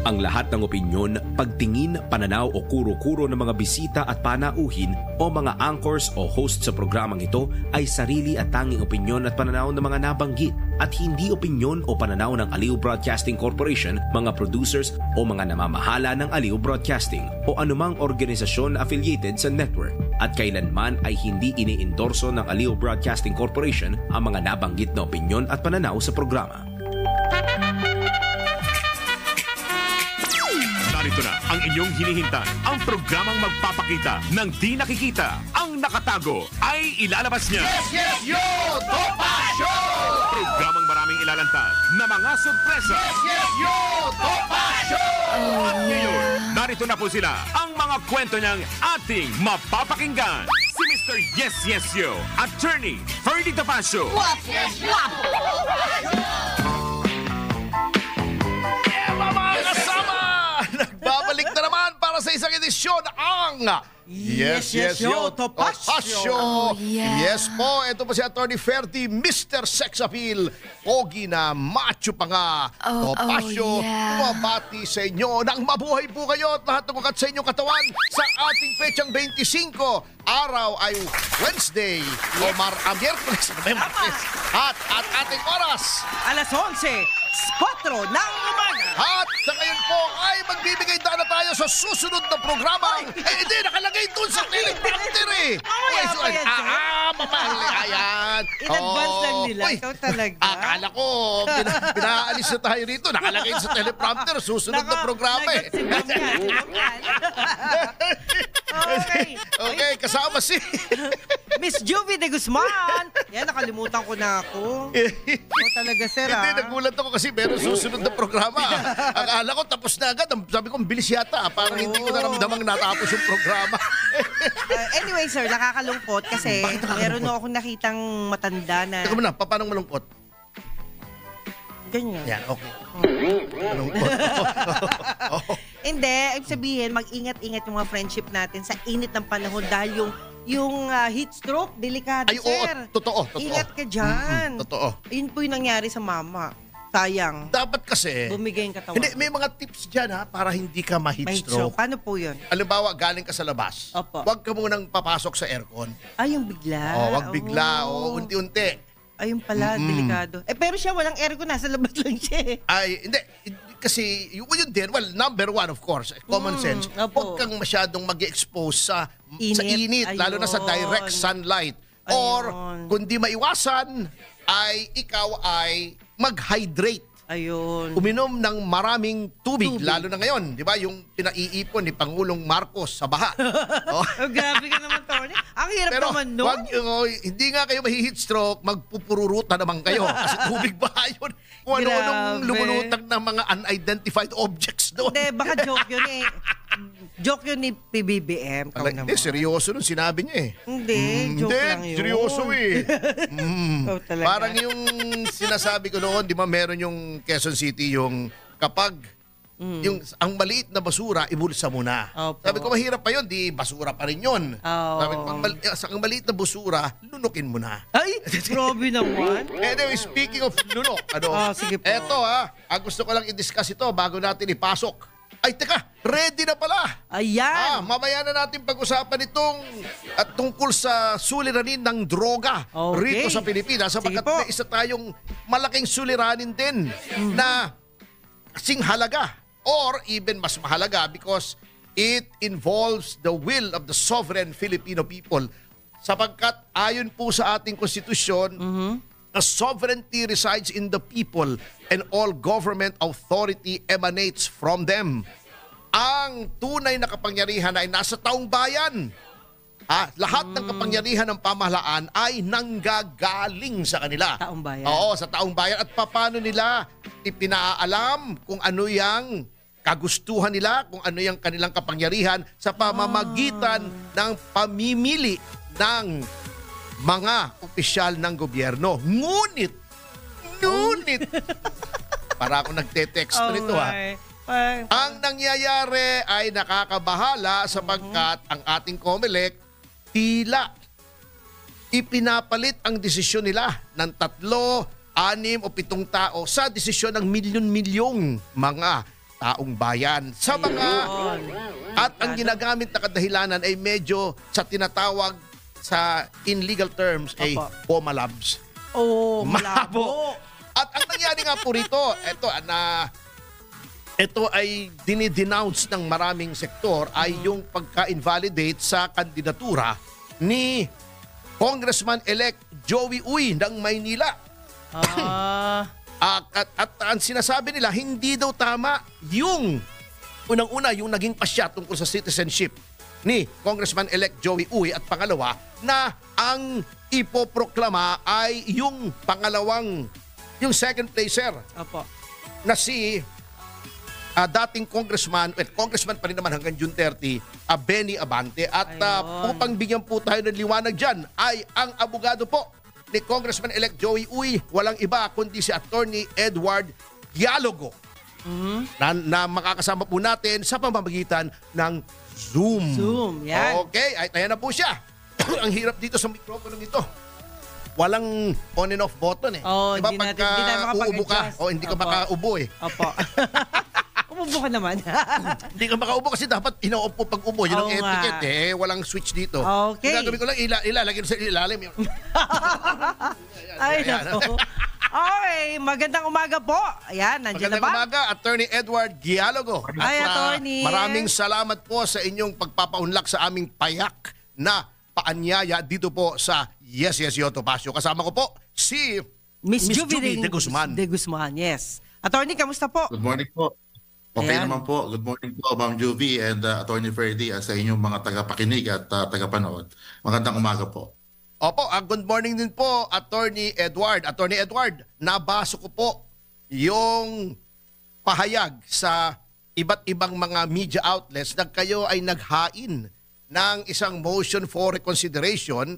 Ang lahat ng opinyon, pagtingin, pananaw o kuro-kuro ng mga bisita at panauhin o mga anchors o host sa programang ito ay sarili at tanging opinyon at pananaw ng mga nabanggit at hindi opinyon o pananaw ng Aliw Broadcasting Corporation, mga producers o mga namamahala ng Aliw Broadcasting o anumang organisasyon na affiliated sa network at kailanman ay hindi iniendorso ng Aliw Broadcasting Corporation ang mga nabanggit na opinyon at pananaw sa programa. Narito na ang inyong hinihintay, ang programang magpapakita ng di nakikita. Ang nakatago ay ilalabas niya. Yes, yes, yo! Topa Show! Programang maraming ilalantad na mga sorpresa. Yes, yes, yo! Topa Show! At ngayon, narito na po sila, ang mga kwento niyang ating mapapakinggan. Si Mr. Yes, Yes, Yo, Attorney Ferdy Topacio. What? Yes, what? Mga kasama! Nagbabalik na naman para sa isang edisyon ang Yes, yes, yo, Topacio. Oh, yeah. Yes po, ito po si Attorney Ferdy, Mr. Sex Appeal. Pogi na macho pa nga. Topacio, bumabati sa inyo nang mabuhay po kayo at lahat ng ugat sa inyong katawan sa ating petsang 25. Araw ay Wednesday o Miyerkules. At ating oras. Alas 11:04 ng umaga. At sa ngayon po ay magbibigay dana tayo sa susunod na programa. Hindi, nakalagay dun sa teleprompter eh. Mamahal. Ayan. In advance lang nila. Uy, Ikaw talaga. akala ko, pinaalis na tayo rito. Nakalagay sa teleprompter, susunod na programa eh. Okay, kasama si Miss Juvie de Guzman. Yan, nakalimutan ko na ako. Ikaw talaga, sir, Hindi, nagulat ako kasi meron susunod na programa. Akala ko tapos na agad. Sabi ko, bilis yata. Parang hindi ko naramdamang natapos yung programa. Anyway, sir, nakakalungkot kasi meron na akong nakitang matanda na Teka muna, paano malungkot? ganyan. Yan, okay. Malungkot. Hindi, ibig sabihin, mag-ingat-ingat yung mga friendship natin sa init ng panahon dahil yung heat stroke, delikado, Ay, oo, sir. totoo. Ingat ka dyan. Totoo. Yun po yung nangyari sa mama. Sayang. Dapat kasi, Bumigay yung katawan. hindi, may mga tips dyan ha, para hindi ka ma-heat May stroke. Paano po yun? Halimbawa, galing ka sa labas. Opo. Huwag ka munang papasok sa aircon. Ay, yung bigla. Huwag bigla. Oo. Unti-unti. Ayun pala, delikado. Pero siya, walang aircon, nasa labas lang siya. Ay, hindi. Kasi, yun din, well, number one, of course, common sense. opo. Huwag kang masyadong mag-expose sa Init. init, lalo na sa Ayun. direct sunlight. Or, Ayun. kung di maiwasan, ay ikaw ay mag-hydrate. Ayun. Uminom ng maraming tubig, lalo na ngayon, di ba? Yung pinaiipon ni Pangulong Marcos sa baha. Oh. Oh, grabe ka naman, Tony. Ang hirap Pero naman, no? hindi nga kayo mahi-heat stroke, magpupururuta naman kayo. Kasi tubig ba yun? Kung ano-anong Grabe. lumulutang ng mga unidentified objects doon. Hindi, baka joke yun eh. Joke yun ni PBBM. Ikaw naman. Hindi, seryoso nun sinabi niya eh. Hindi, joke lang yun. seryoso eh. Ikaw talaga. Parang yung sinasabi ko noon, di ba meron yung Quezon City, yung kapag yung ang maliit na basura, ibulsa mo na. Opo. Sabi ko, mahirap pa yun, di basura pa rin yun. Oo. Sabi ko, ang maliit na basura, lunukin mo na. Ay, grabe naman. Anyway, speaking of lunok, Sige po. eto ang gusto ko lang i-discuss ito bago natin ipasok. Ay, teka, ready na pala. Ayan. Mamaya na natin pag-usapan itong at tungkol sa suliranin ng droga Okay. rito sa Pilipinas. Sapagkat Sige po. may isa tayong malaking suliranin din na kasing halaga or even mas mahalaga because it involves the will of the sovereign Filipino people. Sapagkat ayon po sa ating konstitusyon, the sovereignty resides in the people and all government authority emanates from them. Ang tunay na kapangyarihan ay nasa taong bayan. Lahat ng kapangyarihan ng pamahalaan ay nanggagaling sa kanila. Taong bayan. Oo, sa taong bayan. At paano nila ipinaalam kung ano yung kagustuhan nila, kung ano yung kanilang kapangyarihan sa pamamagitan ng pamimili ng mga opisyal ng gobyerno. Ngunit, para ako nagte-text nito ang nangyayari ay nakakabahala sapagkat ang ating COMELEC tila ipinapalit ang desisyon nila ng 3, 6 o 7 tao sa desisyon ng milyon-milyong mga taong bayan. Sa mga at ang ginagamit na kadahilanan ay medyo sa tinatawag sa in legal terms ay Opo. pomalabs. Oh, malabo. At ang nangyari nga po rito, ito ay dinidenounce ng maraming sektor ay yung pagka-invalidate sa kandidatura ni Congressman-elect Joey Uy ng Maynila. At ang sinasabi nila, hindi daw tama yung unang-una, yung naging pasya tungkol sa citizenship ni Congressman-elect Joey Uy at pangalawa, na ang ipoproklama ay yung yung second placer Opo. na si dating congressman pa rin naman hanggang June 30, Benny Abante. At Ayun. upang bigyan po tayo ng liwanag dyan, ay ang abogado po ni Congressman-elect Joey Uy, walang iba kundi si Attorney Edward Dialogo, na makakasama po natin sa pamamagitan ng Zoom. Zoom, yan. Okay, ay ayan na po siya. Ang hirap dito sa microphone ito. Walang on and off button eh. Oh, diba, hindi pagka tayo uubo ka, makapag-adjust. hindi ka Opo. makaubo eh. Opo. Umubo ka naman. Hindi ka makaubo kasi dapat inaupo pag ubo. Yun ang Oo nga. etiquette eh. Walang switch dito. Okay. Ang gagawin ko lang, ilalagay sa ilalim. Ay, Ayan. nako. Okay, magandang umaga po. Ayan, nandiyan na Magandang ba? umaga, Attorney Edward Dialogo. Ay, At, Attorney. maraming salamat po sa inyong pagpapaunlak sa aming payak na paanyaya dito po sa Yes, Yes, Yo Topacio. Kasama ko po si Miss Juby Juby de Guzman. De Guzman, yes. Attorney, kamusta po? Good morning po. Okay Ayan. naman po. Good morning po, Ma'am Juvie and Attorney Ferdy sa inyong mga tagapakinig at tagapanood. Magandang umaga po. Opo, good morning din po, Attorney Edward. Attorney Edward, nabasa ko po yung pahayag sa iba't ibang mga media outlets na kayo ay naghain ng isang motion for reconsideration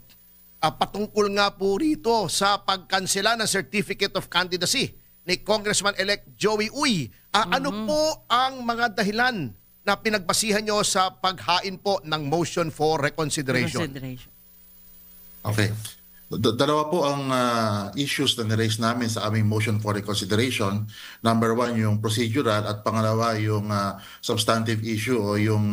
patungkol nga po rito sa pagkansela ng Certificate of Candidacy ni Congressman-elect Joey Uy. Ano po ang mga dahilan na pinagbasihan nyo sa paghain po ng motion for reconsideration? Consideration. Okay. Dalawa po ang issues na niraise namin sa aming motion for reconsideration. Number one, yung procedural at pangalawa, yung substantive issue o yung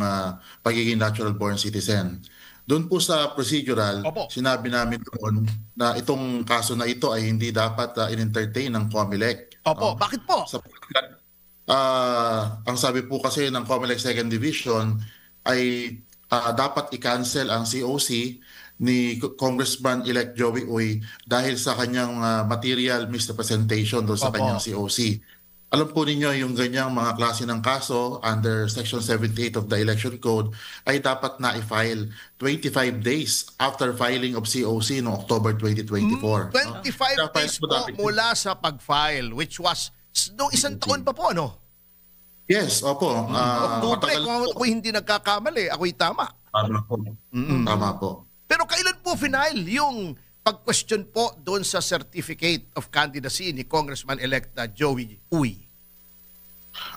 pagiging natural born citizen. Doon po sa procedural, Opo. sinabi namin doon na itong kaso na ito ay hindi dapat in-entertain ng COMELEC. Opo, bakit po? Sapagkat ang sabi po kasi ng COMELEC Second Division ay dapat i-cancel ang COC ni Congressman-elect Joey Uy dahil sa kanyang material misrepresentation doon sa Opo. kanyang COC. Alam po ninyo yung ganyang mga klase ng kaso under Section 78 of the Election Code ay dapat na-file 25 days after filing of COC noong October 2024. 25 days po mula sa pag-file, which was noong isang taon pa po, ano? Yes, opo. Oktubre, matagal kung po. ako'y hindi nagkakamali, ako'y tama. Tama po. Tama po. Pero kailan po final yung pag-question po doon sa Certificate of Candidacy ni Congressman-elect Joey Uy?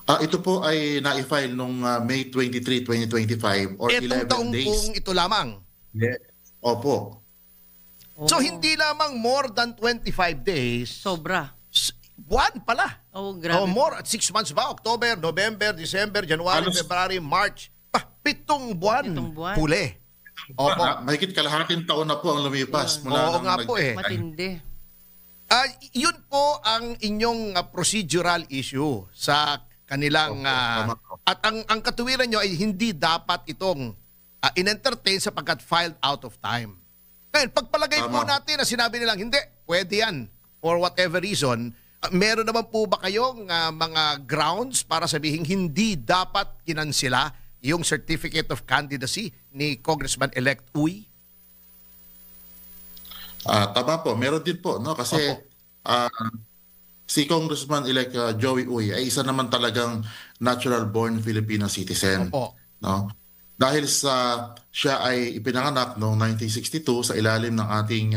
Ito po ay na-file noong May 23, 2025 or Etong 11 taong days. pong ito lamang. Yes. Opo. So hindi lamang more than 25 days, Sobra. buwan pala. Oh, grabe. More at 6 months ba? October, November, December, January, Halos- February, March. 7 buwan. 7 buwan. Huli. Opo. Mahigit kalahating taon na po ang lumipas mula Oo nang nga po eh. Matindi. Yun po ang inyong procedural issue sa kanilang Tama po. at ang katuwiran nyo ay hindi dapat itong in-entertain sapagkat filed out of time. Ngayon, pagpalagay po Tama. natin na sinabi nilang hindi, pwede yan for whatever reason, meron naman po ba kayong mga grounds para sabihin hindi dapat kinansela yung Certificate of Candidacy ni Congressman-elect Uy? Tama po, meron din po, no? Kasi si Congressman-elect Joey Uy ay isa naman talagang natural-born Filipino citizen. Opo. No? Dahil siya ay ipinanganak noong 1962 sa ilalim ng ating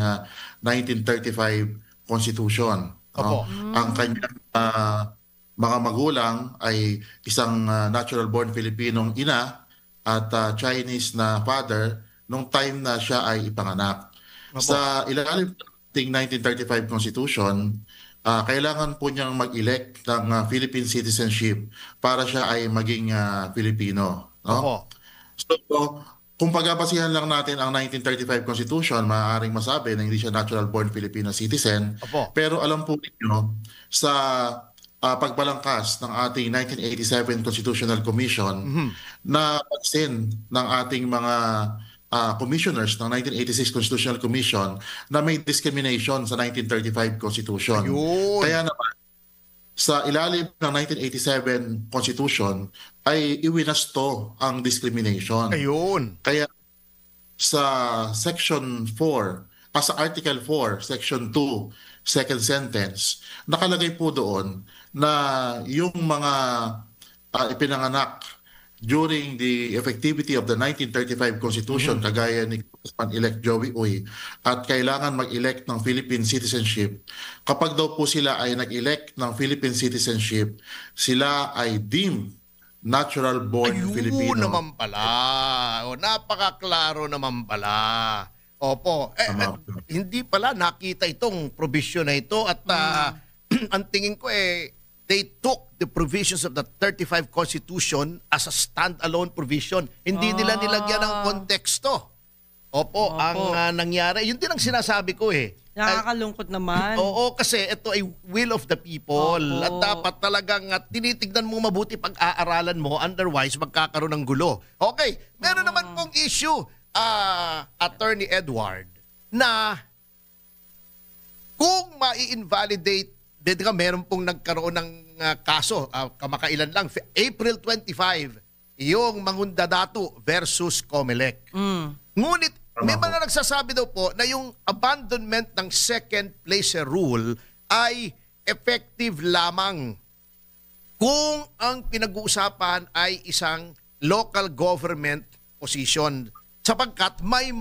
1935 Constitution. Opo. No? Ang kanyang mga magulang ay isang natural-born Filipinong ina at Chinese na father nung time na siya ay ipanganak. Opo. Sa ilalim ng ating 1935 Constitution, ang kanyang mga magulang ay isang natural-born Filipinong ina at Chinese na father nung time na siya ay ipanganak. Sa ilalim ng ating 1935 Constitution, ang kanyang mga magulang ay isang natural-born Filipinong ina at Chinese na father nung time na siya ay ipanganak. Sa ilalim ng ating kailangan po niyang mag-elect ng Philippine citizenship para siya ay maging Filipino. No? Opo. So, kung pagbabasihan lang natin ang 1935 Constitution, maaaring masabi na hindi siya natural-born Filipino citizen. Opo. Pero alam po ninyo, sa pagbalangkas ng ating 1987 Constitutional Commission, na pansin ng ating mga commissioners ng 1986 Constitutional Commission na may discrimination sa 1935 Constitution. Ayun. Kaya naman, sa ilalim ng 1987 Constitution ay iwinasto ang discrimination. Ayun. Kaya sa Section 4, sa Article 4, Section 2, second sentence, nakalagay po doon na yung mga ipinanganak during the effectivity of the 1935 Constitution, kagaya ni Congressman-elect Joey Uy, at kailangan mag-elect ng Philippine citizenship, kapag daw po sila ay nag-elect ng Philippine citizenship, sila ay deemed natural-born Ayun Filipino. naman pala. O, napakaklaro naman pala. Opo. Hindi pala nakita itong provision na ito at ang tingin ko they took the provisions of the 35 Constitution as a standalone provision. Hindi nila nilagyan ng konteksto. Opo, ang nangyari. Yun din ang sinasabi ko Nakakalungkot naman. Oo, kasi ito ay will of the people. Opo. At dapat talagang tinitignan mo mabuti pag-aaralan mo, otherwise magkakaroon ng gulo. Okay, meron naman pong issue, Attorney Edward, na kung mai-invalidate, meron pong nagkaroon ng kaso, kamakailan lang, April 25, yung Mangundadato versus Comelec. Ngunit, may mga nagsasabi daw po na yung abandonment ng second placer rule ay effective lamang kung ang pinag-uusapan ay isang local government position sapagkat may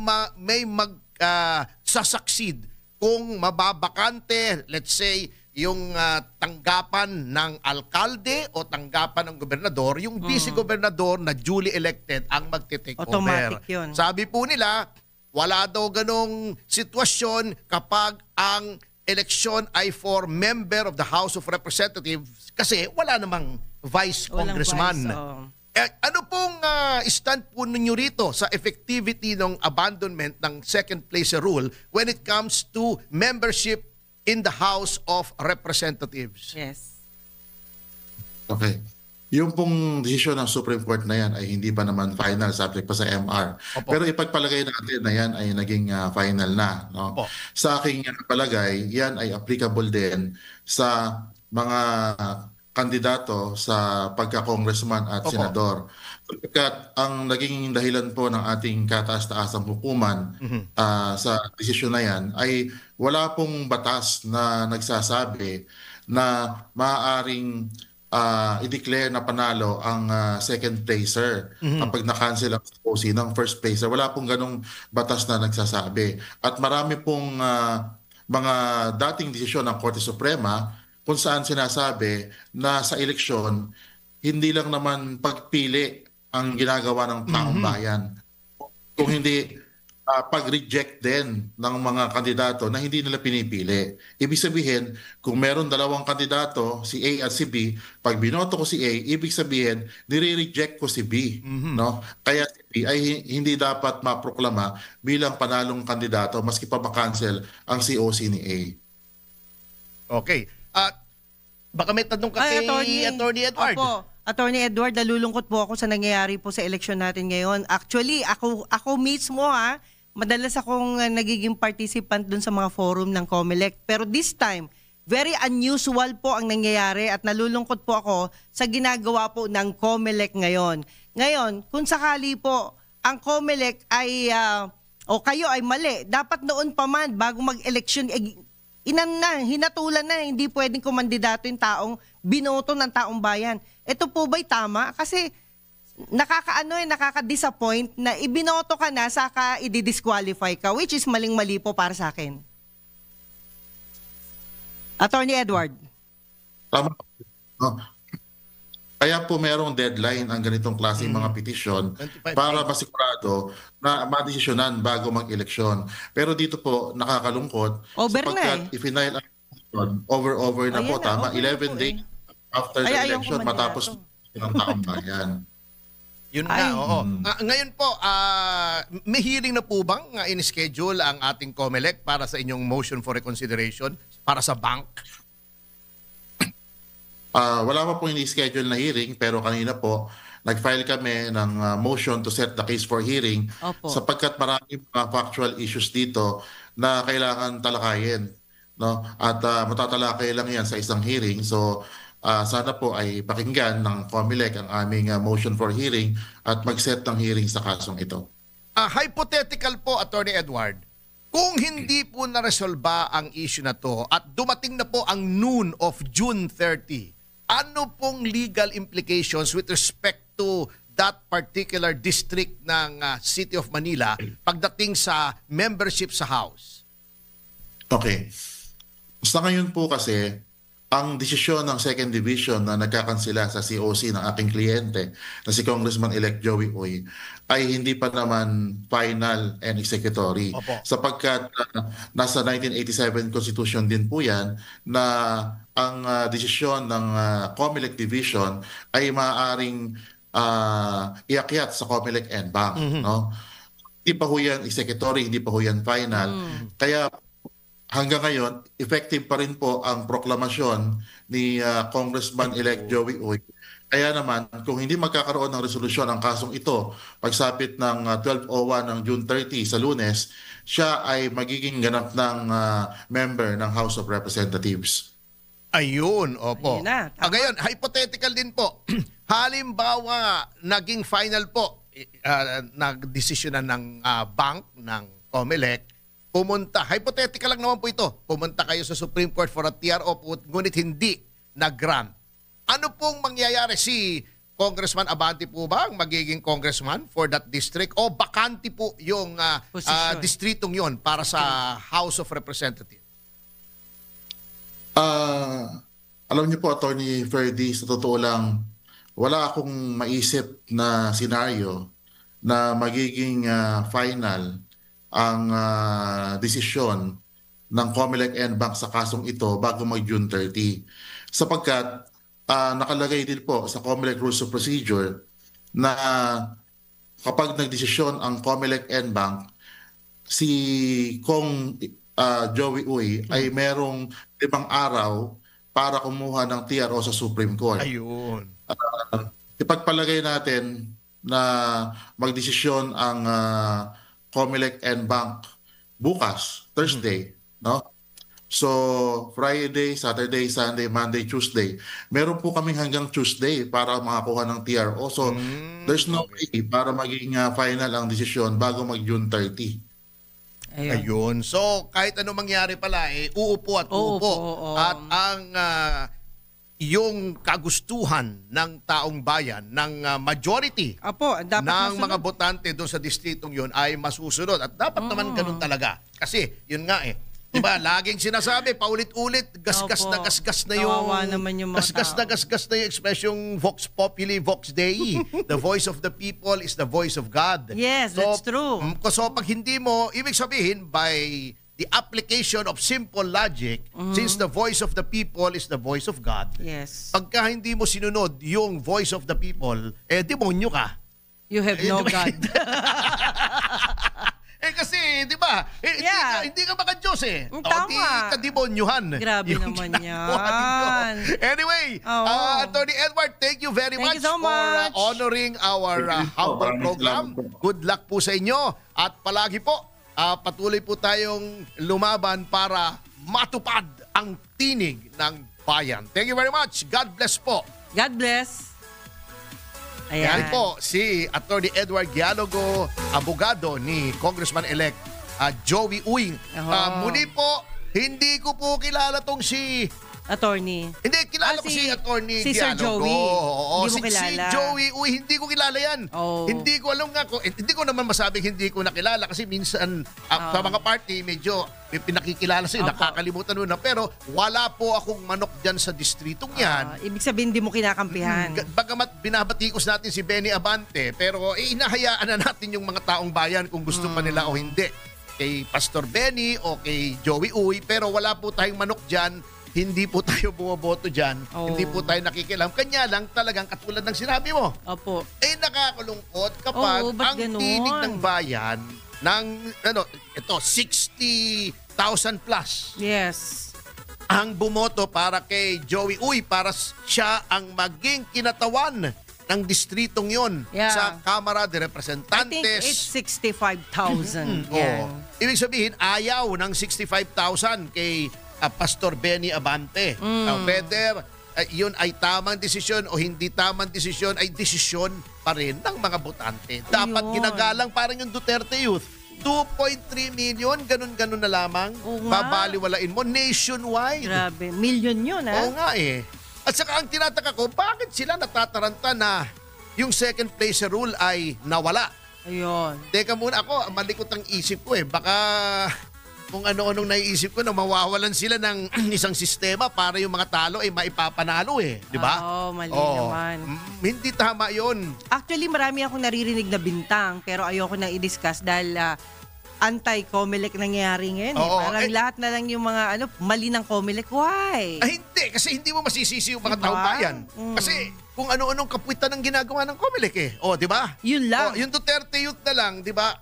mag-succeed kung mababakante, let's say, yung tanggapan ng alkalde o tanggapan ng gobernador, yung vice-gobernador na duly elected ang magte-take over. Automatic yun. Sabi po nila, wala daw ganong sitwasyon kapag ang eleksyon ay for member of the House of Representatives kasi wala namang vice Walang congressman. vice, oo. Ano pong stand po ninyo rito sa effectivity ng abandonment ng second placer rule when it comes to membership in the House of Representatives? Yes. Okay. Yung pong desisyon ng Supreme Court na yan ay hindi pa naman final, subject pa sa MR. Opo. Pero ipagpalagay natin na yan ay naging final na. No? Opo. Sa aking palagay, yan ay applicable din sa mga kandidato sa pagka-congressman at Opo. senador. Pagkat ang naging dahilan po ng ating kataas-taasang hukuman sa desisyon na yan ay wala pong batas na nagsasabi na maaaring i-declare na panalo ang second placer kapag na-cancel ang OC ng first placer. Wala pong ganong batas na nagsasabi. At marami pong mga dating desisyon ng Korte Suprema kung saan sinasabi na sa eleksyon, hindi lang naman pagpili ang ginagawa ng taong bayan. Kung hindi pag-reject din ng mga kandidato na hindi nila pinipili. Ibig sabihin, kung meron dalawang kandidato, si A at si B, pag binoto ko si A, ibig sabihin, nire-reject ko si B. No? Kaya si B ay hindi dapat maproklama bilang panalong kandidato maski pa ma-cancel ang COC ni A. Okay. Baka may tanong ka kay Attorney Edward. Opo. Attorney Edward, nalulungkot po ako sa nangyayari po sa eleksyon natin ngayon. Actually, ako mismo madalas akong nagiging participant dun sa mga forum ng COMELEC. Pero this time, very unusual po ang nangyayari at nalulungkot po ako sa ginagawa po ng COMELEC ngayon. Ngayon, kung sakali po ang COMELEC ay, o kayo ay mali, dapat noon pa man, bago mag-eleksyon, hinatulan na, hindi pwedeng kumandidato yung taong binoto ng taong bayan. Ito po ba'y tama? Kasi nakaka-disappoint na ibinoto ka na saka i-disqualify ka, which is maling-mali po para sa akin. Attorney Edward. Tama. No. Kaya po merong deadline ang ganitong klaseng mga petisyon 25 para days. masigurado na madesisyonan bago mag-eleksyon. Pero dito po nakakalungkot Over na sapagkat i-final Over na po, Ayan na, tama. over na 11 po days after the Ay, ayaw ko election, manira matapos to. ng taong bayan. Yun Ay. nga, oo. Ngayon po, may hearing na po bang in-schedule ang ating COMELEC para sa inyong motion for reconsideration para sa bank? Wala pa po ini-schedule na hearing, pero kanina po, nag-file kami ng motion to set the case for hearing Opo. sapagkat maraming mga factual issues dito na kailangan talakayin. No? At matatalakay lang yan sa isang hearing. So, sana po ay pakinggan ng COMELEC ang aming motion for hearing at mag-set ng hearing sa kasong ito. Hypothetical po, Attorney Edward, kung hindi po na-resolba ang issue na to at dumating na po ang noon of June 30, ano pong legal implications with respect to that particular district ng City of Manila pagdating sa membership sa House? Okay. Sa ngayon po kasi, ang desisyon ng Second Division na nagkakansela sa COC ng aking kliyente na si Congressman-elect Joey Uy ay hindi pa naman final and executory. Opo. Sapagkat nasa 1987 Constitution din po yan na ang desisyon ng COMELEC Division ay maaaring iakyat sa COMELEC NBank. No? Hindi pa ho yan executory, hindi pa ho yan final. Kaya hanggang ngayon, effective pa rin po ang proklamasyon ni Congressman-elect Joey Uy. Kaya naman, kung hindi magkakaroon ng resolusyon ang kasong ito, pagsapit ng 12:01 ng June 30 sa Lunes, siya ay magiging ganap ng member ng House of Representatives. Ayun, opo. Ayun na, tama. Ngayon, hypothetical din po. Halimbawa, naging final po, nagdesisyonan ng bank, ng COMELEC, pumunta, hypothetical lang naman po ito, pumunta kayo sa Supreme Court for a TRO po, ngunit hindi nag-grant. Ano pong mangyayari? Si Congressman Abante po ba ang magiging congressman for that district o bakante po yung Posisyon. distritong yon para sa House of Representatives? Alam niyo po, Attorney Ferdy, sa totoo lang, wala akong maisip na senaryo na magiging final ang desisyon ng COMELEC NBank sa kasong ito bago mag-June 30. Sapagkat nakalagay din po sa COMELEC Rules of Procedure na kapag nagdesisyon ang COMELEC NBank, si Kong Joey Uy ay merong 5 araw para kumuha ng TRO sa Supreme Court. Ayun. Ipagpalagay natin na magdesisyon ang COMELEC NBank bukas, Thursday, no? So, Friday, Saturday, Sunday, Monday, Tuesday. Meron po kaming hanggang Tuesday para makakuha ng TRO. So, there's no way para maging final ang desisyon bago mag-June 30. Ayun. So, kahit ano mangyari pala, uupo at uupo. Oo. At ang yung kagustuhan ng taong bayan, ng majority Apo, dapat ng masunod. mga botante doon sa distritong yun ay masusunod. At dapat naman ganun talaga. Kasi, yun nga diba, laging sinasabi, paulit-ulit, gasgas Opo. na gasgas na yung... Kawawa naman yung mga tao. gasgas na yung expression Vox Populi, Vox Dei. The voice of the people is the voice of God. Yes, that's true. So pag hindi mo, ibig sabihin, by the application of simple logic, since the voice of the people is the voice of God, Yes. pagka hindi mo sinunod yung voice of the people, demonyo ka. You have no God. Kasi, di ba? Yeah. Hindi ka maka-Diyos Tama. Di ka-demonyuhan. Grabe Yung naman ginagawa yan. ninyo. Anyway, Oo. Attorney Edward, thank you very Thank much you so for much. honoring our humble Maraming program. salamat po. Good luck po sa inyo. At palagi po, patuloy po tayong lumaban para matupad ang tinig ng bayan. Thank you very much. God bless po. God bless. Yan Ayan. po si Attorney Edward Dialogo, abogado ni Congressman-elect Joey Uy. Oho. Muli po, hindi ko po kilala tong si... Attorney. Hindi, kilala ko si Attorney si Sir Dialogo. Joey. Oo, Hindi mo si kilala. Joey Uy, hindi ko kilala yan. Oh. Hindi ko alam nga ko. Hindi ko naman masabing hindi ko nakilala kasi minsan sa mga party medyo pinakikilala sa'yo, Opo. nakakalimutan mo na. Pero wala po akong manok dyan sa distritong yan. Ibig sabihin, di mo kinakampihan. Bagamat binabatikos natin si Benny Abante, pero inahayaan na natin yung mga taong bayan kung gusto pa nila o hindi. Kay Pastor Benny o kay Joey Uy, pero wala po tayong manok dyan hindi po tayo bumoboto dyan. Oo. Hindi po tayo nakikialam. Kanya lang talagang katulad ng sinabi mo. Opo. Nakakalungkot kapag Oo, ba't ang ganon? tinig ng bayan ng, ito, 60,000 plus Yes. ang bumoto para kay Joey Uy para siya ang maging kinatawan ng distritong yon Yeah. sa Kamara de I think Representantes. it's 65,000. Oo. Yan. Ibig sabihin, ayaw ng 65,000 kay Pastor Benny Abante. Whether yun ay tamang desisyon o hindi tamang desisyon, ay desisyon pa rin ng mga botante. Dapat Ayun. ginagalang parang yung Duterte Youth. 2.3 million, ganun-ganun na lamang. Oo nga. Babaliwalain mo nationwide. Grabe. Million yun, ha? Oo nga eh. At saka ang tinataka ko, bakit sila natataranta na yung second place rule ay nawala? Ayun. Teka muna ako, malikot ang isip ko eh. Baka kung ano-anong naiisip ko na mawawalan sila ng isang sistema para yung mga talo ay maipapanalo eh. Di ba? Oo, mali naman. Hindi tama yon. Actually, marami akong naririnig na bintang pero ayoko nang i-discuss dahil anti-COMELEC nangyayari ngayon. Oo, Parang lahat na lang yung mga mali ng COMELEC. Why? Ay hindi, kasi hindi mo masisisi yung mga Diba? taong bayan. Mm. Kasi kung ano-anong kapuitan ang ginagawa ng COMELEC eh. O, di ba? Yun lang. O, yung Duterte Youth na lang, di ba?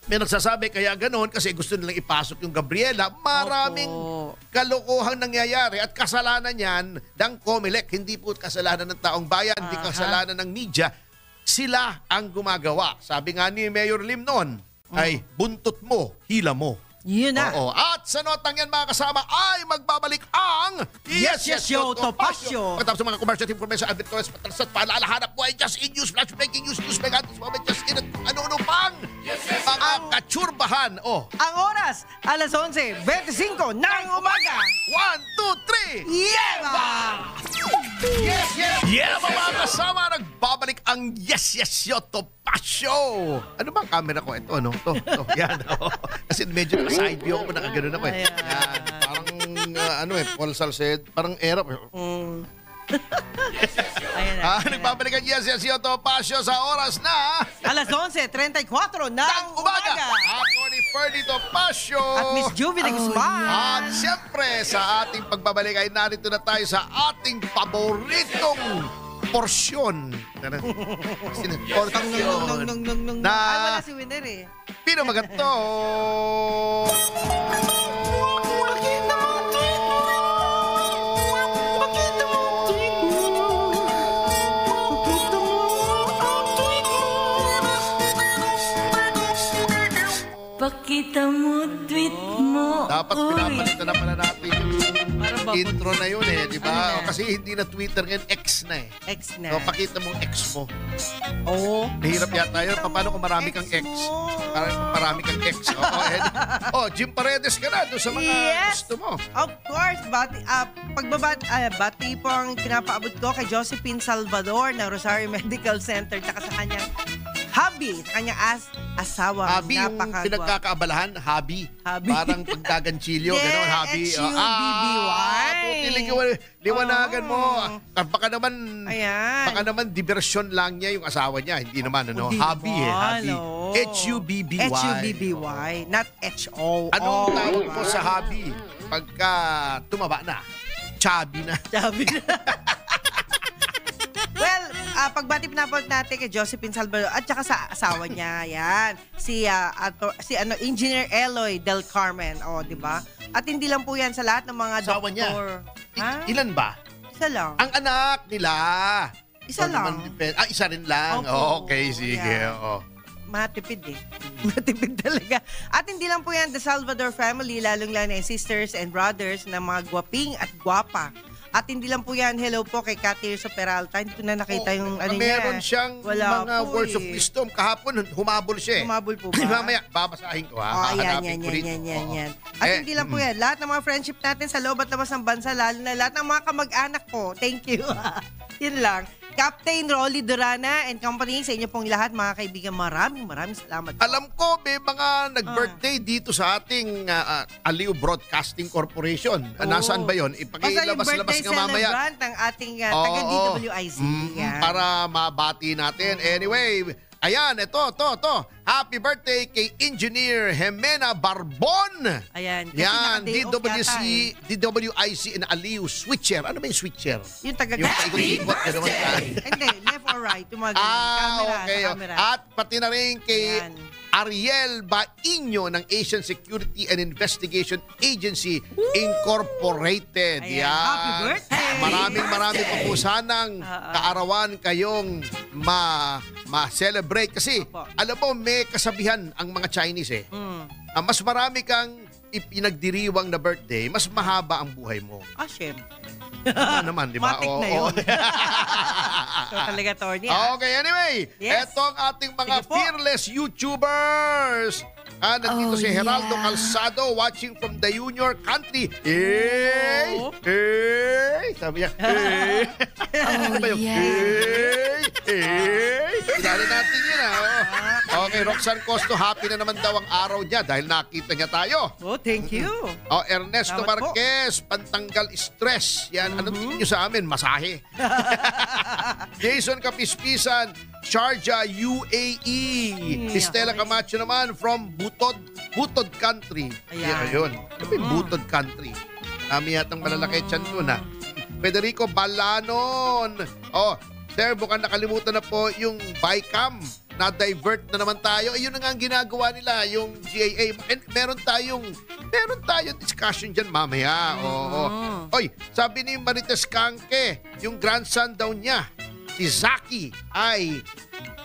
May nagsasabi kaya ganoon kasi gusto nilang ipasok yung Gabriela. Maraming Opo. kalokohang nangyayari at kasalanan yan ng COMELEC. Hindi po kasalanan ng taong bayan, hindi kasalanan ng media. Sila ang gumagawa. Sabi nga ni Mayor Lim noon, ay buntot mo, hila mo. Yun na. Oo. At sa notang yan mga kasama ay magbabalik ang Yes, Yo, Topacio. Pagkatapos ng mga commercial information, advertorials, patalsat, paalala, hanap po ay just in news, flash breaking news, news, mega, moment, just in at ano-ano pang mga katsurbahan. Oh, Ang oras, alas 11:25 ng umaga. 1, 2, 3. Yeba! Yes, yes! Yeah, mga kasama, nagbabalik ang Yes, Yo, Topacio. Ano ba ang camera ko? Ito, ano? Ito, yan. Oh. Kasi medyo side view ako, nakaganon ako eh. Ayan. Yan. Parang, Paul Salced, parang erap. Ayan na. Nagbabalik ang Yes, Yo, Topacio sa oras na Alas 11:34 ng ng umaga. umaga. Ako ni Ferdy Topacio. At Miss Juvie de Guzman. At siyempre, sa ating pagbabalik ay narito na tayo sa ating paboritong porsyon. Porsyon. Na Ay, wala si winner eh. pinamaganto. Pakita mo, tweet mo. Dapat pinapalitan na pala natin yung Para ba intro na yun eh, di ba? Ano na? Kasi hindi na Twitter ngayon, X na eh. X na. So, pakita mo X mo. Oo. Mahirap yata yun. Paano kung marami kang X? mo. Parang kung marami kang X. Jim Paredes ka na doon sa mga Yes! gusto mo. Of course, bati po ang pinapaabot ko kay Josephine Salvador ng Rosario Medical Center tsaka sa kanyang hubby, sa kanyang asawa. Hobby yung pinagkakaabalahan, hobby. Hobby. Parang pagkaganchilyo, Yeah, gano'n, hobby. H-U-B-B-Y. Liwanagan mo. Oh. Baka naman diversyon lang niya yung asawa niya. Hindi naman, ano? Hindi Hobby eh, naman, hobby. oh. H-U-B-B-Y. H-U-B-B-Y, not H-O. Anong tawag diba? mo sa hobby? Pagka tumaba na, chubby na. Sabi na. Well, pagbati pinapanood natin kay Josephine Salvador at saka sa asawa niya, yan. Si Engineer Eloy Del Carmen, di ba? At hindi lang po yan sa lahat ng mga Asawa niya? doktor. Ha? Ilan ba? Isa lang. Ang anak nila. Isa lang. Isa rin lang. Opo. Okay, sige. Yeah. Oo. Matipid eh. Matipid talaga. At hindi lang po yan the Salvador family, lalong-lalo na yung sisters and brothers na mga gwaping at gwapa. At hindi lang po yan, hello po kay Katirso Peralta. Hindi ko na nakita yung ano niya. Meron siyang Wala mga po words of eh. wisdom. Kahapon, humabol siya eh. Humabol po ba? Mamaya, babasahin ko ha. Hahanapin ko rito. Yan. At hindi lang po yan. Lahat ng mga friendship natin sa loob at labas ng bansa, lalo na lahat ng mga kamag-anak po. Thank you. Yun lang. Captain Rolly Durana and company, sa inyo pong lahat, mga kaibigan, maraming salamat po. Alam ko, may mga nag-birthday dito sa ating Aliw Broadcasting Corporation. Nasaan ba yun? Basta yung Ipakilabas-labas birthday nga mamaya. celebrant ng ating taga-DWIZ. Yan. Para mabati natin. Anyway, Ayan, ito. Happy birthday kay Engineer Jimena Barbon. Ayan. Kasi Yan, naka-day off DWC, yata eh. DWIC in Aliw Switcher. Ano ba yung switcher? Yung taga Yung paikot-ikot. Hindi, left or right. Yung mga camera, Okay. camera. At pati na rin kay Ayan. Ariel Bainyo ng Asian Security and Investigation Agency Incorporated. Ayan. Yan. Happy birthday! Maraming pa po sanang kaarawan kayong ma-celebrate. Kasi, Opo. alam mo, may kasabihan ang mga Chinese eh. Mas marami kang ipinagdiriwang na birthday, mas mahaba ang buhay mo. Syempre. Ano naman, di ba? Matik na yun. So talaga, Tony. Okay, anyway. Yes. Ito ang ating mga Sige po. fearless YouTubers. Nandito si Geraldo Calzado watching from the junior country. Sabi niya, ano ba yung Kilala natin yun Okay, Roxanne Costo, happy na naman daw ang araw niya dahil nakita niya tayo. Thank you. Ernesto Salamat po. Marquez, pantanggal stress. Yan, ano tingin nyo sa amin? Masahe. Jason Kapispisan, Sharjah, UAE. Si Stella okay. Camacho naman from Butod Country. Ayan. Ayun. Ano ba yung Butod Country? Kami yatang malalaki dyan doon ha. Federico Balanon. Sir, mukhang nakalimutan na po yung Bicam. Na-divert na naman tayo. Ayun na nga ang ginagawa nila, yung GAA. And meron tayong discussion dyan mamaya. Oy, sabi ni Marites Canque, yung grandson daw niya, si Zaki, ay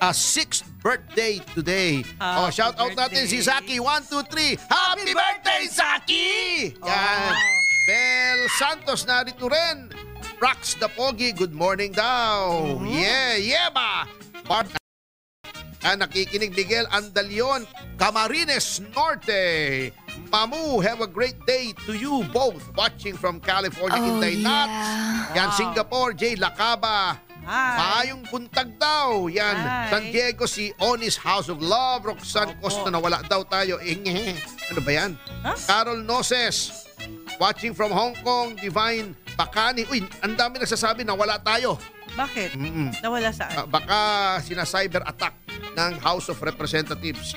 6th birthday today. Shout out natin si Zaki. 1, 2, 3. Happy birthday, Zaki! Yan. Bel Santos narito rin. Rax the Pogi, good morning daw. Yeah ba? Nakikinig Miguel Andalion, Camarines Norte. Mamu, have a great day to you both watching from California in Dainats. Yan, Singapore, Jay Lacaba. Hi. Maayong buntag daw. Yan, Hi. San Diego, si Onis House of Love. Roxanne Costa, nawala daw tayo. Ano ba yan? Carol Noses, watching from Hong Kong, Divine Bakani. Uy, ang dami nagsasabi na wala tayo. Bakit? Nawala saan? Baka sina-cyber attack ng House of Representatives.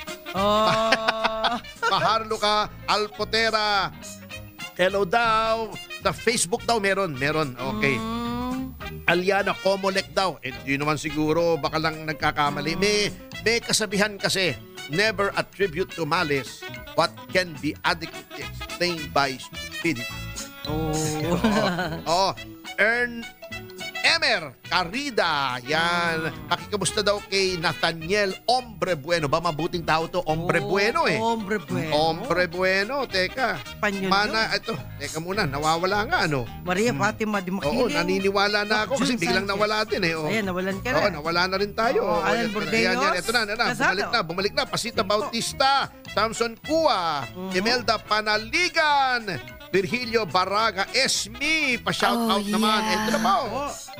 Maharlo ka, Alpotera. Hello daw. Sa Facebook daw meron. Okay. Aliana Comolec daw. Hindi naman siguro, baka lang nagkakamali. May kasabihan kasi, never attribute to malice what can be adequately explained by stupidity. Emer Carida. Yan. Pakikamusta daw kay Nathaniel Hombre Bueno. Ba mabuting tao to? Hombre Bueno eh. Hombre Bueno. Hombre Bueno. Teka. Espanyol Ito. Teka muna. Nawawala nga ano. Maria Fatima Di Oo, Makiling. naniniwala na ako kasi June biglang Sanchez. nawala din eh. Ayan, nawalan ka na. Oo, nawala na rin tayo. Alan Bordeos. Ito na. Casado. Bumalik na. Pasita Sige po. Bautista. Samson Cua. Imelda Panaligan. Virgilio Baraga. Esmi. Pa-shoutout naman. Ito na ba?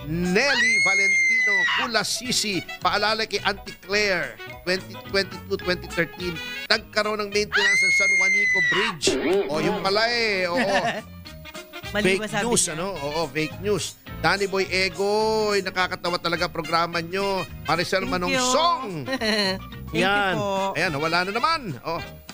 Nelly Valentino Culasisi. Paalala kay Auntie Claire. 2022-2013. Nagkaroon ng maintenance sa San Juanico Bridge. Yung pala eh. Mali Fake ba sabi news, niya? fake news. Danny Boy Ego, nakakatawa talaga programa nyo. Maricel Thank Manungsong. you. Thank you po. Ayan, wala na naman.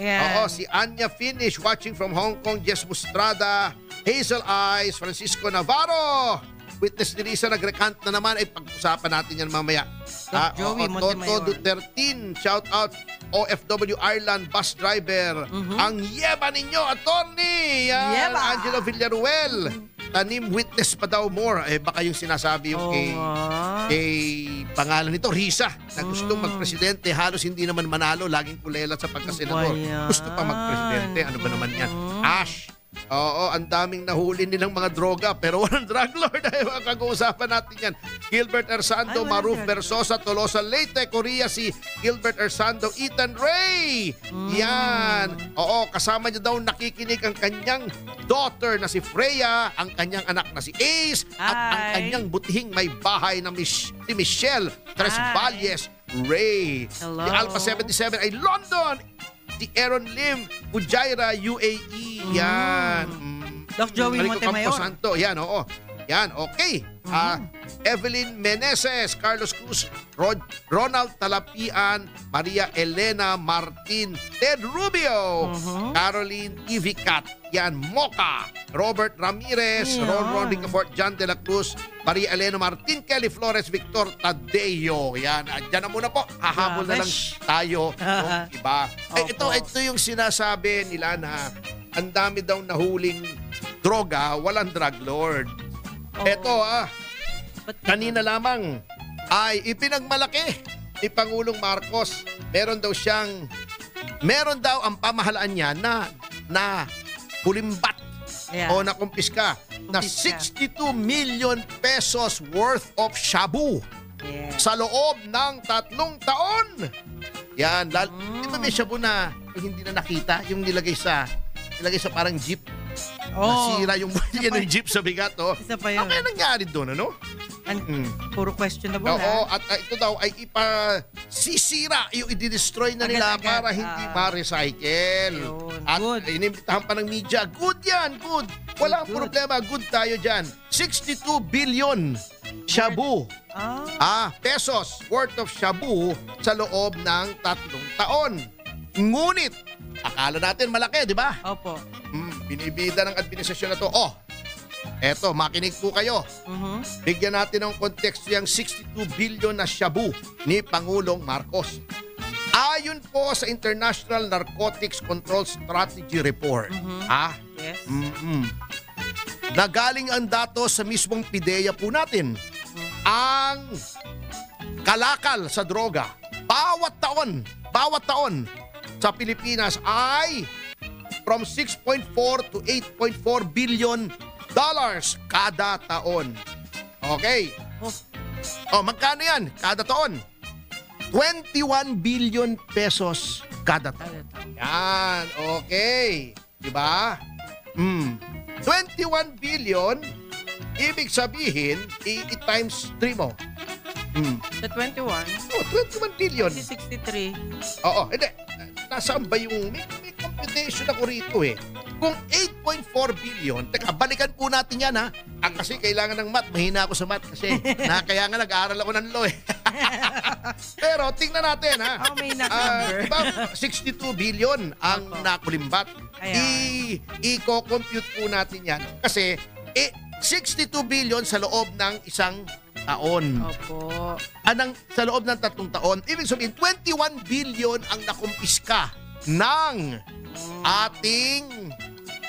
Ayan. Si Anya Finish watching from Hong Kong, Jess Mustrada, Hazel Eyes, Francisco Navarro. Witness ni Risa, nag-recant na naman. Pag-usapan natin yan mamaya. Joey Toto Montemayor. Duterte, shout out OFW Ireland bus driver. Ang yeba ninyo, attorney. Yan, Yeba. Angelo Villaruel. Tanim witness pa daw more. Baka yung sinasabi yung kay pangalan nito, Risa, na gustong magpresidente. Halos hindi naman manalo. Laging kulela sa pagkasenador. Bayan. Gusto pa magpresidente. Ano ba naman yan? Ash. Oo, ang daming nahuli nilang mga droga pero walang drug lord. Ay, kag-uusapan natin yan. Gilbert Ersando, Ay, walang Maruf drug Versosa, Tolosa, Leyte, Korea, si Gilbert Ersando, Ethan Ray. Yan. Oo, kasama niya daw nakikinig ang kanyang daughter na si Freya, ang kanyang anak na si Ace, at ang Hi. kanyang butihing may bahay na si Michelle Tres Hi. Valles Ray. Hello. Si Alpha 77 ay London. Si Aaron Lim, Fujairah, UAE. Yan. Doc Joey Marico Montemayor. Camposanto. Yan, oo. Yan, okay. Evelyn Meneses, Carlos Cruz, Ronald Talapian, Maria Elena Martin, Ted Rubio, Caroline Ivicat, yan, Mocha, Robert Ramirez, Ron Ricafort, John De La Cruz, Maria Elena Martin, Kelly Flores, Victor Tadeo. Yan, dyan na muna po. Hahabol na lang tayo ng iba. Ito yung sinasabi nila na ang dami daw nahuling droga, walang drug lord. Ito kanina lamang ay ipinagmalaki ni Pangulong Marcos. Meron daw ang pamahalaan niya na pulimbat o nakumpiska na 62 million pesos worth of shabu sa loob ng 3 taon. Yan, di ba may shabu na hindi na nakita, yung nilagay sa parang jeep. Nasira yung jeep sa bigat. Isa pa yun. Ano kaya nangyari doon, ano? Puro questionable. Oo, at ito daw ay sisira, yung i-destroy na nila para hindi ma-recycle. At inimbitahan pa ng media. Good yan, good. Walang problema, good tayo dyan. 62 billion shabu. Pesos worth of shabu sa loob ng 3 taon. Ngunit, akala natin malaki, di ba? Opo. Binibida ng administrasyon na to. Eto, makinig po kayo. Bigyan natin ng konteksto yung 62 billion na shabu ni Pangulong Marcos. Ayon po sa International Narcotics Control Strategy Report, Yes. nagaling ang datos sa mismong PIDEA po natin. Ang kalakal sa droga, bawat taon sa Pilipinas ay from 6.4 to 8.4 billion dollars kada taon. Okay. Magkano yan kada taon? 21 billion pesos kada taon. Yan, okay. Diba? 21 billion, ibig sabihin, i-times 3 mo. Sa 21? 21 billion. 63. Oo, hindi. Nasaan ba yung... May computation ako rito eh. Kung 8.4 billion, teka, balikan po natin yan kasi kailangan ng math. Mahina ako sa math kasi kaya nga nag-aaral ako ng law eh. Pero tingnan natin may number. Diba 62 billion ang nakulimbat. I-compute po natin yan. Kasi 62 billion sa loob ng isang taon. Opo. Sa loob ng 3 taon, ibig sabihin 21 billion ang nakumpiska ng ating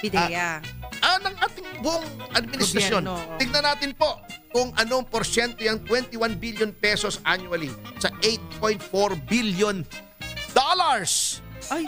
PIDEA. ng ating buong administrasyon. Gobyerno. Tignan natin po kung anong porsyento yung 21 billion pesos annually sa 8.4 billion dollars. Ay,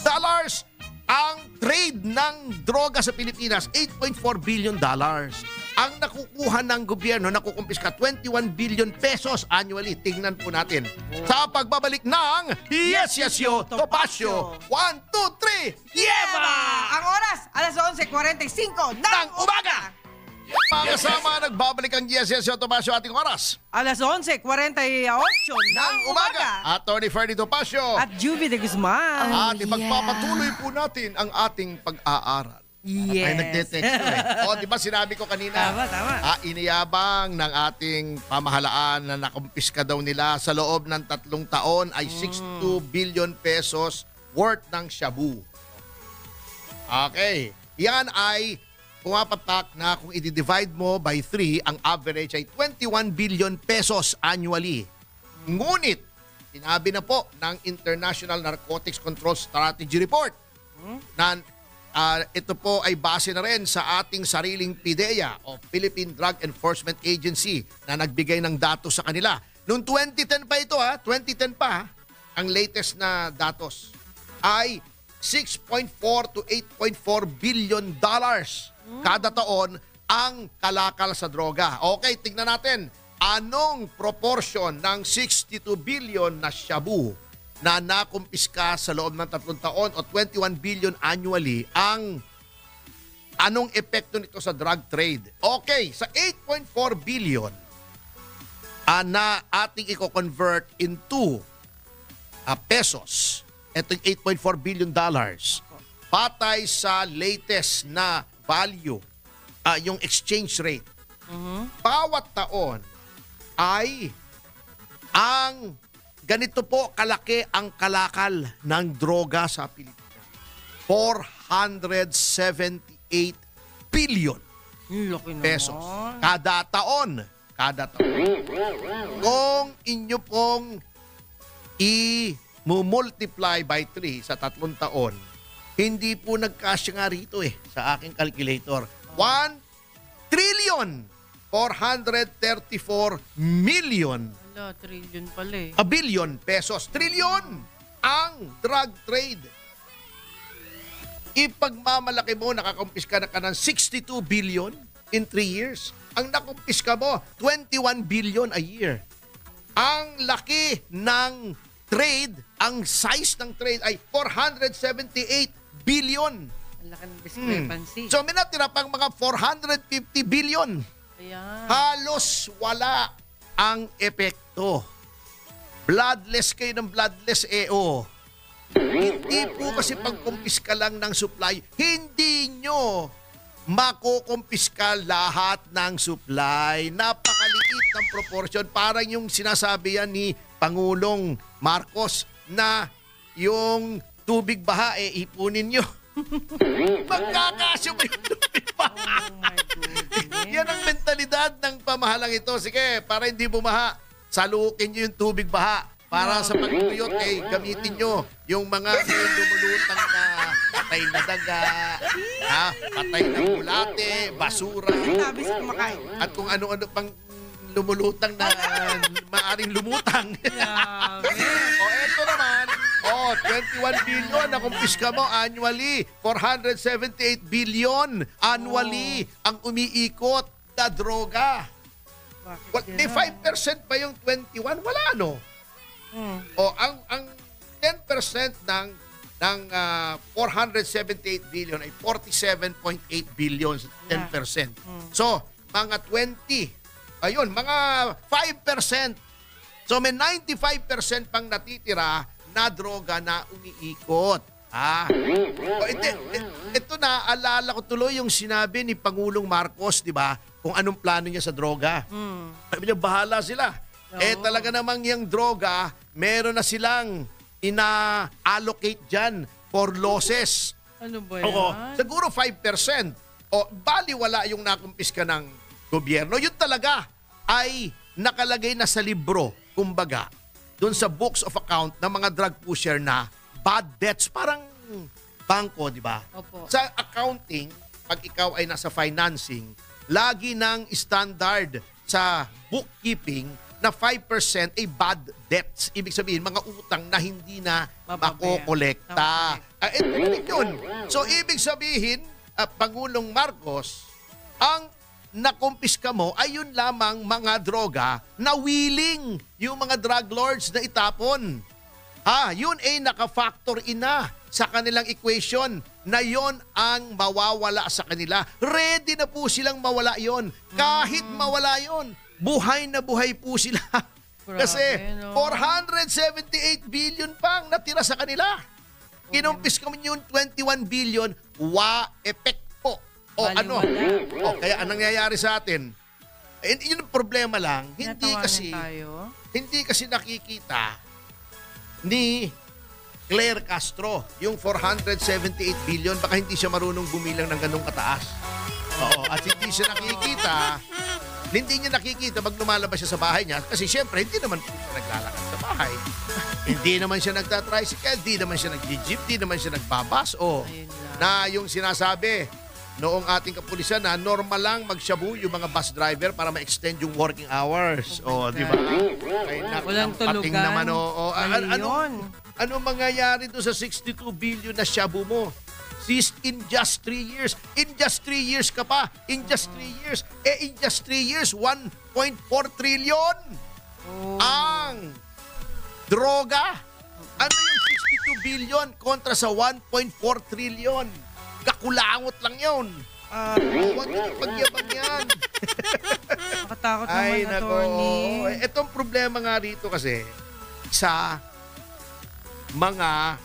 Dollars ang trade ng droga sa Pilipinas, 8.4 billion dollars. Ang nakukuha ng gobyerno, nakukumpiska 21 billion pesos annually. Tingnan po natin. Sa pagbabalik ng Yes, Yes, Yo, Topacio. 1, 2, 3, Yema! Ang oras, alas 11:45 ng umaga. Mga kasama, nagbabalik ang Yes, Yes, Yo, Topacio ating oras. Alas 11:48 ng umaga. Attorney Ferdy Topacio. At Juvie de Guzman. At ipagpapatuloy po natin ang ating pag-aaral. Yes. Ay, nagte-text ko eh. Di ba sinabi ko kanina? Tama. Iniyabang ng ating pamahalaan na nakumpiska daw nila sa loob ng 3 taon ay 62 billion pesos worth ng shabu. Okay. Yan ay pumapatak na kung i-divide mo by 3, ang average ay 21 billion pesos annually. Ngunit, sinabi na po ng International Narcotics Control Strategy Report na ito po ay base na rin sa ating sariling PIDEA o Philippine Drug Enforcement Agency na nagbigay ng datos sa kanila. Noong 2010 pa ito 2010 pa ang latest na datos ay 6.4 to 8.4 billion dollars kada taon ang kalakal sa droga. Okay, tignan natin anong proportion ng 62 billion na shabu na nakumpiska sa loob ng 3 taon o 21 billion annually, anong epekto nito sa drug trade? Okay, sa 8.4 billion na ating i-convert into pesos, itong 8.4 billion dollars, patay sa latest na value yung exchange rate. Bawat taon ay ang ganito po kalaki ang kalakal ng droga sa Pilipinas. 478 billion Laki naman. pesos kada taon. Kada taon. Kung inyo pong i-multiply by 3 sa 3 taon, hindi po nagkasya nga rito sa aking calculator. 1 trillion 434 million Wala, trillion pala a billion pesos. Trillion ang drug trade. Ipagmamalaki mo, nakakumpiska na ka ng 62 billion in 3 years. Ang nakumpiska mo, 21 billion a year. Ang laki ng trade, ang size ng trade ay 478 billion. Ang laki ng discrepancy. So may natira pang mga 450 billion. Ayan. Halos wala ang epekto. Bloodless kayo ng bloodless Hindi po kasi pagkumpiska lang ng supply, hindi nyo makukumpiska lahat ng supply. Napakaliit ng proportion. Parang yung sinasabi yan ni Pangulong Marcos na yung tubig baha, ipunin nyo. Magkakasyo ba yung tubig baha? Oh my goodness. Yan ang mentalidad ng pamahalang ito. Sige, para hindi bumaha, salukin nyo yung tubig baha. Para sa pagtuyot, gamitin nyo yung mga lumulutang na patay na daga, patay na bulate, basura, Sabi sa kumakain. at kung ano-ano pang lumulutang na maaring lumutang. Eto naman, 21 billion na kumpiska mo annually. 478 billion annually ang umiikot na droga. Bakit Di 5% pa yung 21? Wala, no? Ang 10% ng 478 billion ay 47.8 billion, 10%. So, mga 20, ayun, mga 5%. So, may 95% pang natitira na droga na umiikot. Ito na, alala ko tuloy yung sinabi ni Pangulong Marcos, di ba? Kung anong plano niya sa droga. Sabi niya, bahala sila. Talaga namang yung droga, meron na silang ina-allocate dyan for losses. Ano ba yan? Siguro 5%. Bali wala yung nakumpiska ng gobyerno. Yun talaga ay nakalagay na sa libro, kumbaga, doon sa books of account ng mga drug pusher na bad debts. Parang bangko, di ba? Opo. Sa accounting, pag ikaw ay nasa financing, lagi ng standard sa bookkeeping na 5% ay bad debts. Ibig sabihin, mga utang na hindi na makokolekta. Ito rin yun. So, ibig sabihin, Pangulong Marcos, ang nakumpiska mo ay yun lamang mga droga na willing yung mga drug lords na itapon. Yun ay naka-factor in na sa kanilang equation na yon ang mawawala sa kanila. Ready na po silang mawala yon. Kahit mawala yon, buhay na buhay po sila. Kasi 478 billion pang natira sa kanila. Kinumpis kami yung 21 billion, epekto. Kaya anong nangyayari sa atin? Yun ang problema lang. Hindi kasi nakikita ni Claire Castro yung 478 billion. Baka hindi siya marunong bumilang ng ganung kataas. At hindi siya nakikita pag lumalabas siya sa bahay niya kasi syempre hindi naman po siya naglalakad sa bahay. Hindi naman siya nagtatricycle, hindi naman siya nag-jeep, hindi naman siya nagbabas. Na yung sinasabi noong ating kapulisan na normal lang magshabu yung mga bus driver para ma-extend yung working hours. Di ba? Walang tulugan. Naman, ano mangyayari doon sa 62 billion na shabu mo? In just 3 years. In just 3 years ka pa. In just 3 years. In just 3 years, 1.4 trillion ang droga. Ano yung 62 billion kontra sa 1.4 trillion? Kakulangot lang yun. Huwag yung pagyabang yan. Nakatakot naman, attorney. Itong problema nga rito kasi sa mga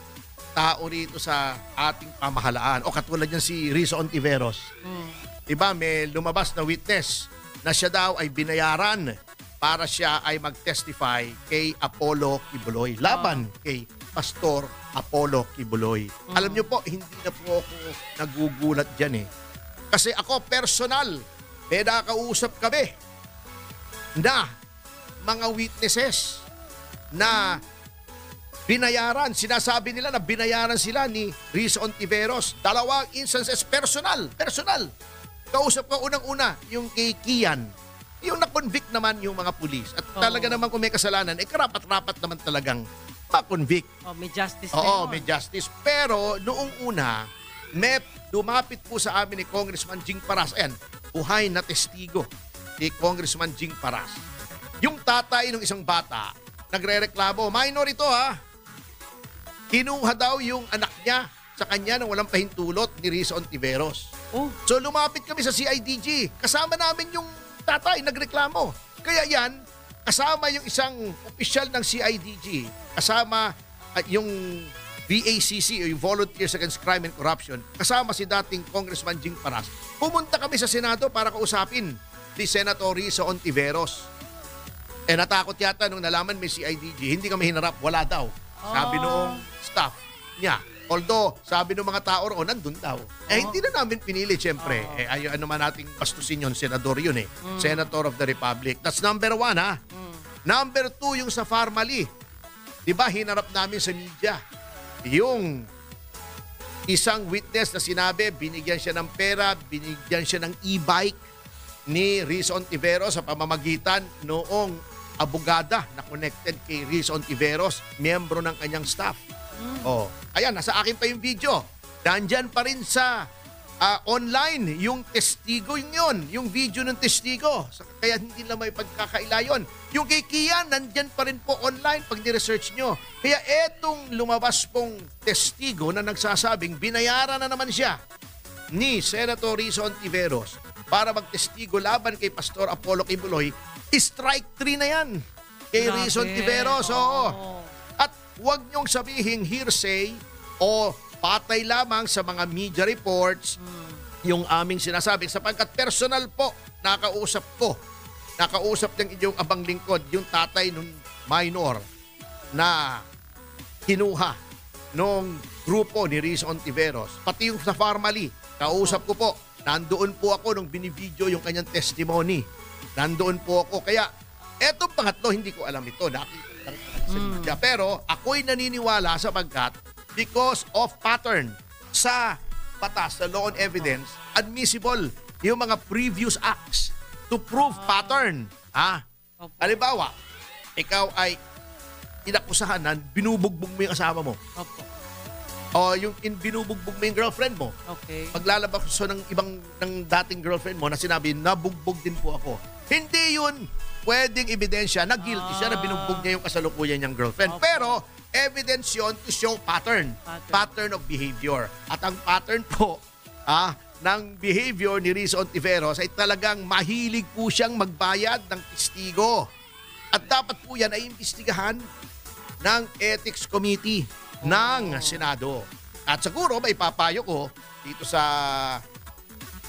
tao rito sa ating pamahalaan o katulad niyan si Rizzo Ontiveros. Diba, may lumabas na witness na siya daw ay binayaran para siya ay mag-testify kay Apollo Kibuloy. Laban kay Pastor Apollo Kibuloy. Alam niyo po, hindi na po ako nagugulat dyan eh. Kasi ako personal, may nakausap kami na mga witnesses na binayaran. Sinasabi nila na binayaran sila ni Riza Ontiveros. 2 instances, personal. Kausap ko unang-una yung kay Kian. Yung na-convict naman yung mga pulis. At talaga naman kung may kasalanan, karapat-rapat naman talagang ma-convict. May justice Oo, na yun. may justice. Pero noong una, may dumapit po sa amin ni Congressman Jing Paras. Ayan, buhay na testigo ni Congressman Jing Paras. Yung tatay ng isang bata, nagre-reklamo, minor ito ha. Kinuha daw yung anak niya sa kanya nang walang pahintulot ni Riza Ontiveros. So lumapit kami sa CIDG. Kasama namin yung tatay, nagreklamo. Kaya yan, kasama yung isang opisyal ng CIDG, kasama yung VACC o yung Volunteers Against Crime and Corruption, kasama si dating Congressman Jing Paras. Pumunta kami sa Senado para kausapin ni Senator Riza Ontiveros. Natakot yata nung nalaman may CIDG, hindi kami hinarap, wala daw. Sabi noong staff niya. Although, sabi ng mga tao roon, nandun daw. Hindi na namin pinili, siyempre. Ayaw naman nating bastusin yun, senador yun eh. Senator of the Republic. That's number 1 ha. Number 2, yung sa Farmally. Diba, hinarap namin sa media. Yung isang witness na sinabi, binigyan siya ng pera, binigyan siya ng e-bike ni Riza Ontiveros sa pamamagitan noong abogada na connected kay Riza Ontiveros, miyembro ng kanyang staff. Ayan, nasa akin pa yung video. Nandyan pa rin sa online yung testigo yun, yung video ng testigo. Kaya hindi lang may pagkakaila yun. Yung kay Kian, nandyan pa rin po online pag ni-research nyo. Kaya etong lumabas pong testigo na nagsasabing binayaran na naman siya ni Senator Riza Ontiveros para magtestigo laban kay Pastor Apollo Kibuloy, strike 3 na yan kay Riza Ontiveros. Oo. At huwag niyong sabihin hearsay o patay lamang sa mga media reports yung aming sinasabi. Sapagkat personal po, nakausap ng inyong abang lingkod, yung tatay ng minor na kinuha nung grupo ni Riza Ontiveros. Pati yung sa Farmally, kausap ko po, nandoon po ako nung binivideo yung kanyang testimony. Nandoon po ako. Kaya, etong pangatlo, hindi ko alam ito. Nakita sa media. Pero ako'y naniniwala sapagkat because of pattern sa batas, sa law on evidence, admissible yung mga previous acts to prove pattern. Halimbawa, ikaw ay inakusahan na binubugbog mo yung asawa mo. O yung binubugbog mo yung girlfriend mo. Paglalabas ng dating girlfriend mo na sinabi, nabugbog din po ako. Hindi yun pwedeng ebidensya na guilty siya na binugbog niya yung kasalukuyan niyang girlfriend. Pero evidence yun to show pattern of behavior. At ang pattern po ng behavior ni Riza Ontiveros ay talagang mahilig po siyang magbayad ng testigo. At dapat po yan ay imbestigahan ng Ethics Committee ng Senado. At siguro may papayo ko dito sa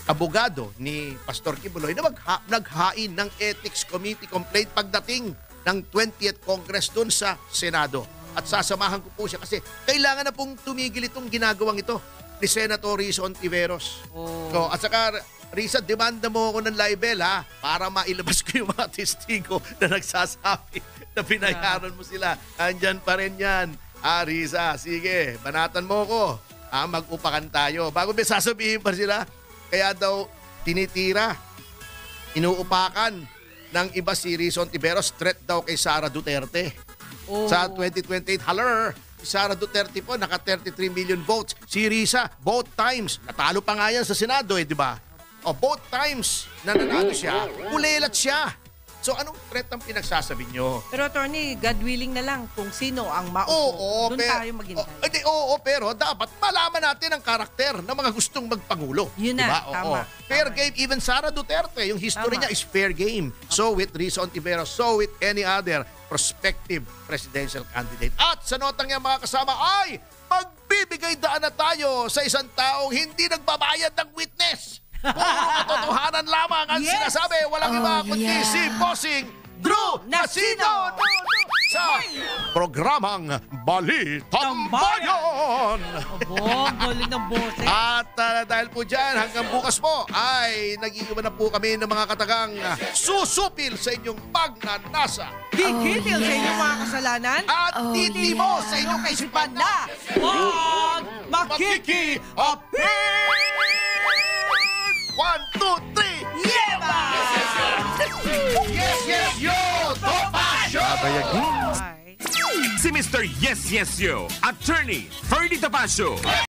abogado ni Pastor Kibuloy na naghain ng Ethics Committee complaint pagdating ng 20th Congress doon sa Senado. At sasamahan ko po siya kasi kailangan na pong tumigil itong ginagawang ito ni Senator Riza Ontiveros. So, at saka, Riza, demanda mo ako ng libel para mailabas ko yung mga testigo na nagsasabi na binayaran mo sila. Andyan pa rin yan. Riza, sige, banatan mo ko. Mag-upakan tayo. Bago may sasabihin pa sila, kaya daw tinitira, inuupakan ng iba si Riza Ontiveros, threat daw kay Sara Duterte. Sa 2028, si Sara Duterte po, naka 33 million votes. Si Riza, both times, natalo pa nga yan sa Senado di ba? Both times na nanalo siya, ulelat siya. So anong threat ang pinagsasabi nyo? Pero attorney, God willing na lang kung sino ang maupo. Doon tayo maghintay. Pero dapat malaman natin ang karakter ng mga gustong magpangulo. Yun na, tama. Fair game, even Sara Duterte, yung history niya is fair game. So with Riza Ontiveros, so with any other prospective presidential candidate. At sa notang yan mga kasama ay magbibigay daan na tayo sa isang taong hindi nagbabayad ng witness. Puro katotohanan lamang ang Yes. sinasabi. Walang iba kundi si Bossing Drew Nasino sa programang Balitang Bayan. Abo, galing ng boses. At dahil po dyan, hanggang bukas po ay nag-iiwan na po kami ng mga katagang susupil sa inyong pagnanasa Kikitil sa inyong mga kasalanan. at titimo sa inyong kaisipan na Huwag makiki-appeal! 1, 2, 3, Yeba! yes, yes, yo! Topacio! Bye. Si Mr. Yes Yes Yo, Attorney Ferdy Tapasio.